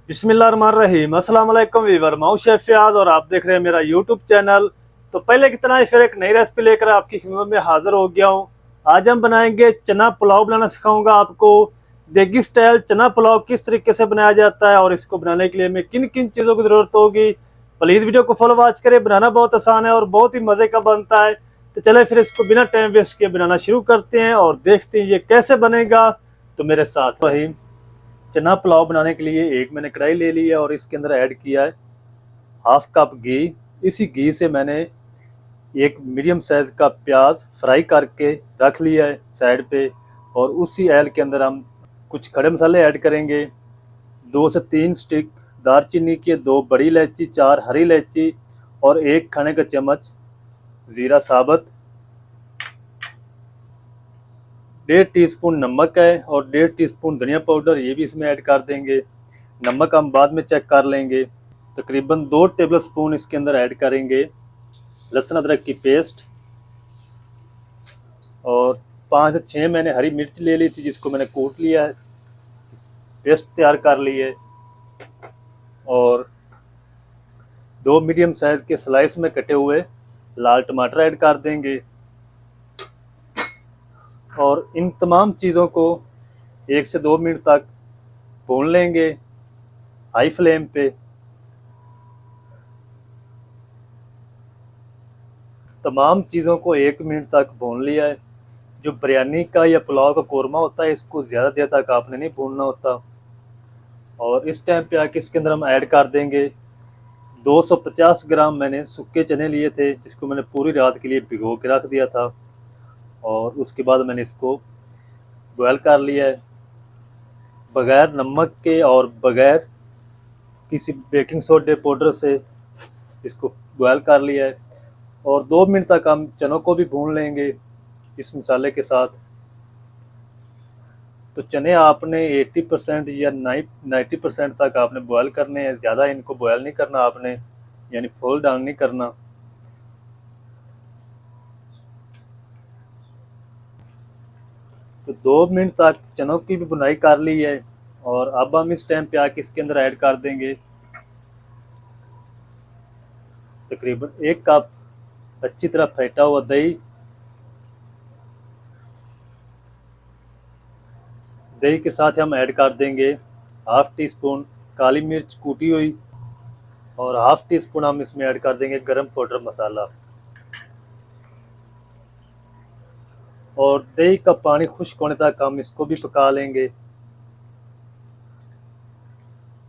बिस्मिल्लाहिर्रहमानिर्रहीम। अस्सलाम वालेकुम वीवर, मैं हूं शेफ फयाज और आप देख रहे हैं मेरा यूट्यूब चैनल। तो पहले की तरह ही फिर एक नई रेसिपी लेकर आपकी खिदमत में हाजिर हो गया हूं। आज हम बनाएंगे चना पुलाव। बनाना सिखाऊंगा आपको देगी स्टाइल चना पुलाव किस तरीके से बनाया जाता है और इसको बनाने के लिए हमें किन किन चीज़ों की ज़रूरत होगी। प्लीज़ वीडियो को फॉलो वॉच करें। बनाना बहुत आसान है और बहुत ही मज़े का बनता है। तो चले फिर इसको बिना टाइम वेस्ट किए बनाना शुरू करते हैं और देखते हैं ये कैसे बनेगा। तो मेरे साथ वही चना पुलाव बनाने के लिए एक मैंने कढ़ाई ले ली है और इसके अंदर ऐड किया है हाफ कप घी। इसी घी से मैंने एक मीडियम साइज़ का प्याज फ्राई करके रख लिया है साइड पे। और उसी ऑयल के अंदर हम कुछ खड़े मसाले ऐड करेंगे। 2 से 3 स्टिक दालचीनी के, 2 बड़ी इलायची, 4 हरी इलायची और 1 खाने का चम्मच ज़ीरा साबुत। 1.5 टीस्पून नमक है और 1.5 टीस्पून धनिया पाउडर, ये भी इसमें ऐड कर देंगे। नमक हम बाद में चेक कर लेंगे। तकरीबन 2 टेबल स्पून इसके अंदर ऐड करेंगे लहसुन अदरक की पेस्ट। और 5 से 6 मैंने हरी मिर्च ले ली थी जिसको मैंने कूट लिया है, पेस्ट तैयार कर ली है। और 2 मीडियम साइज़ के स्लाइस में कटे हुए लाल टमाटर ऐड कर देंगे। और इन तमाम चीज़ों को 1 से 2 मिनट तक भून लेंगे हाई फ्लेम पे। तमाम चीज़ों को 1 मिनट तक भून लिया है। जो बिरयानी का या पुलाव का कोरमा होता है इसको ज़्यादा देर तक आपने नहीं भूनना होता। और इस टाइम पे आके इसके अंदर हम ऐड कर देंगे 250 ग्राम मैंने सूखे चने लिए थे जिसको मैंने पूरी रात के लिए भिगो के रख दिया था। और उसके बाद मैंने इसको बॉयल कर लिया है बग़ैर नमक के और बग़ैर किसी बेकिंग सोडे पाउडर से इसको बॉयल कर लिया है। और 2 मिनट तक हम चनों को भी भून लेंगे इस मसाले के साथ। तो चने आपने 80% या 90% तक आपने बॉयल करने हैं। ज़्यादा इनको बॉयल नहीं करना आपने, यानी फुल डाउन नहीं करना। तो 2 मिनट तक चनों की भी बुनाई कर ली है। और अब हम इस टाइम पे आके इसके अंदर ऐड कर देंगे तकरीबन 1 कप अच्छी तरह फेंटा हुआ दही। दही के साथ हम ऐड कर देंगे हाफ टी स्पून काली मिर्च कूटी हुई और हाफ टी स्पून हम इसमें ऐड कर देंगे गरम पाउडर मसाला। और दही का पानी खुश्क होने तक हम इसको भी पका लेंगे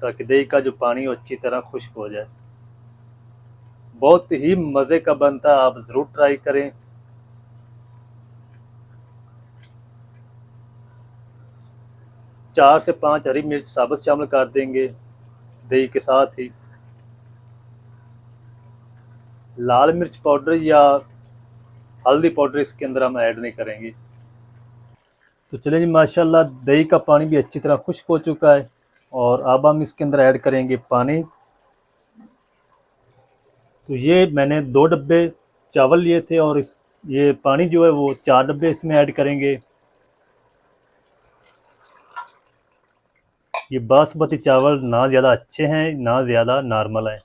ताकि दही का जो पानी हो अच्छी तरह खुश्क हो जाए। बहुत ही मज़े का बनता है, आप ज़रूर ट्राई करें। चार से 5 हरी मिर्च साबुत शामिल कर देंगे दही के साथ ही। लाल मिर्च पाउडर या हल्दी पाउडर इसके अंदर हम ऐड नहीं करेंगे। तो चलिए जी, माशाल्लाह दही का पानी भी अच्छी तरह खुश्क हो चुका है। और अब हम इसके अंदर ऐड करेंगे पानी। तो ये मैंने 2 डब्बे चावल लिए थे और ये पानी जो है वो 4 डब्बे इसमें ऐड करेंगे। ये बासमती चावल ना ज़्यादा अच्छे हैं ना ज़्यादा नॉर्मल हैं।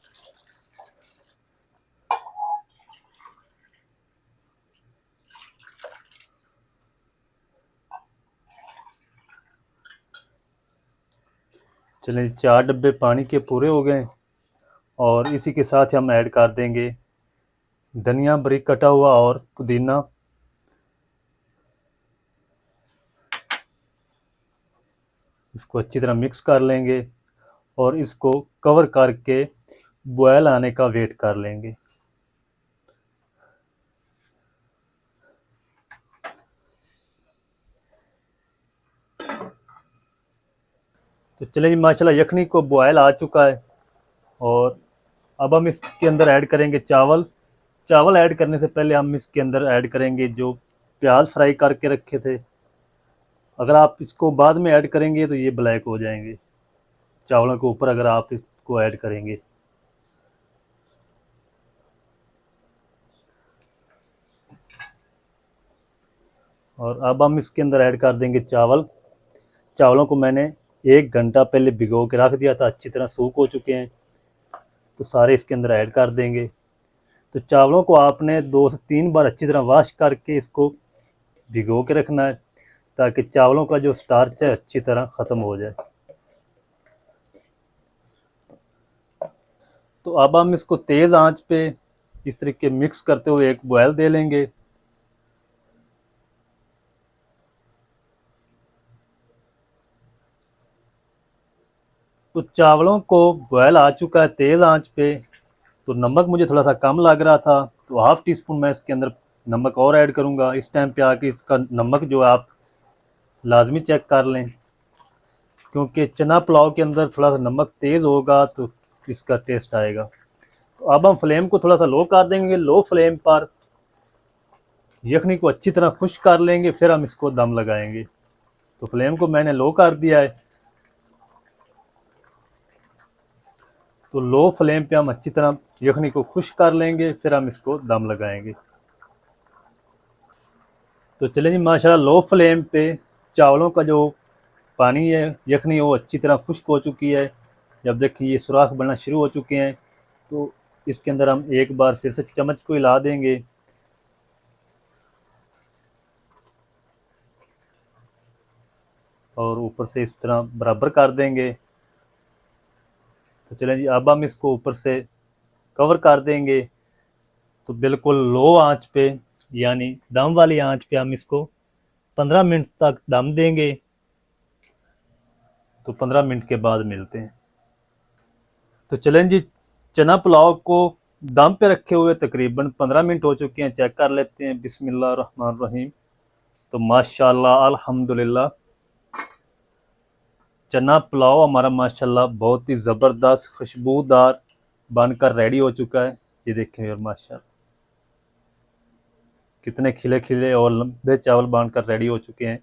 चलिए 4 डब्बे पानी के पूरे हो गए। और इसी के साथ हम ऐड कर देंगे धनिया बारीक कटा हुआ और पुदीना। इसको अच्छी तरह मिक्स कर लेंगे और इसको कवर करके बॉयल आने का वेट कर लेंगे। तो चलिए माशाल्लाह यखनी को बॉयल आ चुका है। और अब हम इसके अंदर ऐड करेंगे चावल। चावल ऐड करने से पहले हम इसके अंदर ऐड करेंगे जो प्याज फ्राई करके रखे थे। अगर आप इसको बाद में ऐड करेंगे तो ये ब्लैक हो जाएंगे चावलों के ऊपर अगर आप इसको ऐड करेंगे। और अब हम इसके अंदर ऐड कर देंगे चावल। चावलों को मैंने 1 घंटा पहले भिगो के रख दिया था, अच्छी तरह सूख हो चुके हैं। तो सारे इसके अंदर ऐड कर देंगे। तो चावलों को आपने 2 से 3 बार अच्छी तरह वॉश करके इसको भिगो के रखना है, ताकि चावलों का जो स्टार्च है अच्छी तरह ख़त्म हो जाए। तो अब हम इसको तेज़ आंच पे इस तरीके मिक्स करते हुए एक बॉयल दे लेंगे। तो चावलों को बॉयल आ चुका है तेज़ आंच पे। तो नमक मुझे थोड़ा सा कम लग रहा था, तो ½ टीस्पून मैं इसके अंदर नमक और ऐड करूँगा। इस टाइम पे आके इसका नमक जो आप लाजमी चेक कर लें, क्योंकि चना पुलाव के अंदर थोड़ा सा नमक तेज़ होगा तो इसका टेस्ट आएगा। तो अब हम फ्लेम को थोड़ा सा लो कर देंगे। लो फ्लेम पर यखनी को अच्छी तरह खुश्क कर लेंगे, फिर हम इसको दम लगाएंगे। तो फ्लेम को मैंने लो कर दिया है। तो लो फ्लेम पे हम अच्छी तरह यखनी को खुश्क कर लेंगे, फिर हम इसको दम लगाएंगे। तो चलें जी, माशाल्लाह लो फ्लेम पे चावलों का जो पानी है, यखनी, वो अच्छी तरह खुश्क हो चुकी है। जब देखिए ये सुराख बनना शुरू हो चुके हैं, तो इसके अंदर हम एक बार फिर से चम्मच को हिला देंगे। और ऊपर से इस तरह बराबर कर देंगे। तो चलें जी, अब हम इसको ऊपर से कवर कर देंगे। तो बिल्कुल लो आंच पे, यानी दम वाली आंच पे हम इसको 15 मिनट तक दम देंगे। तो 15 मिनट के बाद मिलते हैं। तो चलें जी, चना पुलाव को दम पे रखे हुए तकरीबन 15 मिनट हो चुके हैं। चेक कर लेते हैं। बिस्मिल्लाह रहमान रहीम। तो माशाल्लाह अल्हम्दुलिल्लाह चना पुलाव हमारा माशाल्लाह बहुत ही ज़बरदस्त खुशबूदार बनकर रेडी हो चुका है। ये देखें और माशाल्लाह कितने खिले खिले और लंबे चावल बनकर रेडी हो चुके हैं।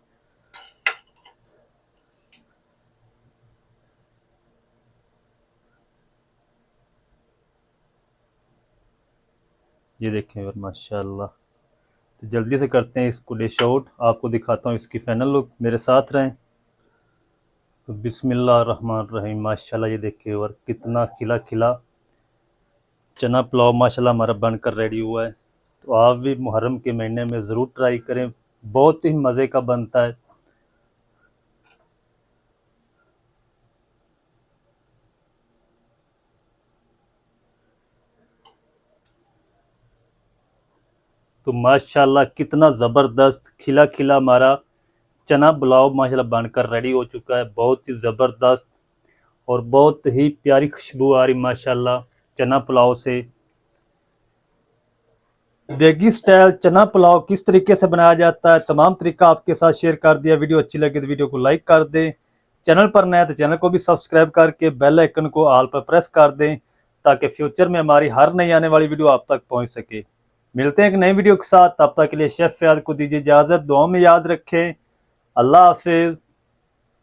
ये देखें और माशाल्लाह। तो जल्दी से करते हैं इसको डिश आउट। आपको दिखाता हूँ इसकी फाइनल लुक। मेरे साथ रहें। तो बिस्मिल्लाह रहमान रहीम। माशाल्लाह ये देखिए और कितना खिला खिला चना पुलाव माशाल्लाह हमारा बनकर रेडी हुआ है। तो आप भी मुहर्रम के महीने में ज़रूर ट्राई करें, बहुत ही मज़े का बनता है। तो माशाल्लाह कितना ज़बरदस्त खिला खिला हमारा चना पुलाव माशाल्लाह बनकर रेडी हो चुका है। बहुत ही ज़बरदस्त और बहुत ही प्यारी खुशबू आ रही माशाल्लाह चना पुलाव से। देगी स्टाइल चना पुलाव किस तरीके से बनाया जाता है, तमाम तरीका आपके साथ शेयर कर दिया। वीडियो अच्छी लगी तो वीडियो को लाइक कर दें। चैनल पर नया तो चैनल को भी सब्सक्राइब करके बेल आइकन को ऑल पर प्रेस कर दें, ताकि फ्यूचर में हमारी हर नई आने वाली वीडियो आप तक पहुंच सके। मिलते हैं एक नई वीडियो के साथ। तब तक के लिए शेफ फयाद को दीजिए इजाज़त। दुआ में याद रखें। अल्लाह हाफिज़।